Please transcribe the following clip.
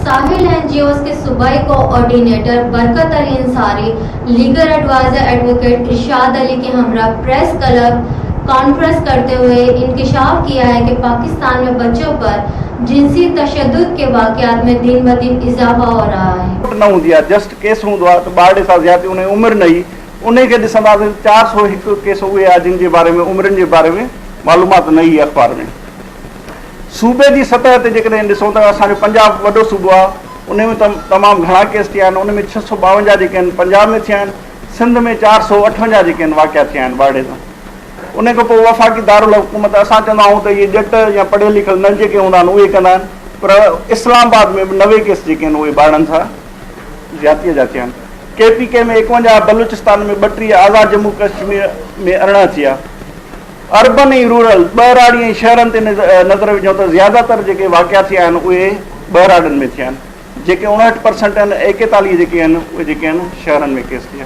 साहिल NGOs के सूबाई coordinator Barkat Ali Ansari, legal adviser advocate Irshad Ali के हमरा प्रेस क्लब कॉन्फ्रेंस करते हुए इंकशाफ किया है कि पाकिस्तान में बच्चों पर जिनसी तशद्दुद के वाक़यात में दिन ब दिन इजाफा हो रहा है। न हूंदी आहे, जस्ट केस हूंदो आहे त ॿार सां ज़्यादा उन जी उमिरि न हुई, उन खे ॾिसंदासीं 401 केस उहे आहे जिन जे बारे में उमिरियुनि जे बारे में मालूमात न हुई अख़बार में। सूबे जी सतह ते जेकॾहिं ॾिसूं त असांजो पंजाब वॾो सूबो आहे, उन में तमामु घणा केस थिया आहिनि। उन में 652 जेके आहिनि पंजाब में थिया आहिनि, सिंध में 458 जेके आहिनि वाक़िया थिया आहिनि ॿारड़े सां। उन खां पोइ वफ़ाक़ी दारुल हुकूमत असां चवंदा आहियूं त इहे ॼट या पढ़ियल लिखियल न जेके हूंदा आहिनि उहे कंदा आहिनि, पर इस्लामाबाद में 90 केस जेके आहिनि उहे ॿारनि सां ज़्यादतीअ जा थिया आहिनि। KPK में 51, बलूचिस्तान में 32, आज़ाद जम्मू कश्मीर में 18 थिया। अर्बन ऐं रूरल ॿाहिराड़ी ऐं शहरनि ते नज़र विझूं त ज़्यादातर जेके वाक़िया थिया आहिनि उहे ॿाहिराड़नि में थिया आहिनि। जेके 59% आहिनि, 41 जेके आहिनि उहे जेके आहिनि शहरनि में केस थिया।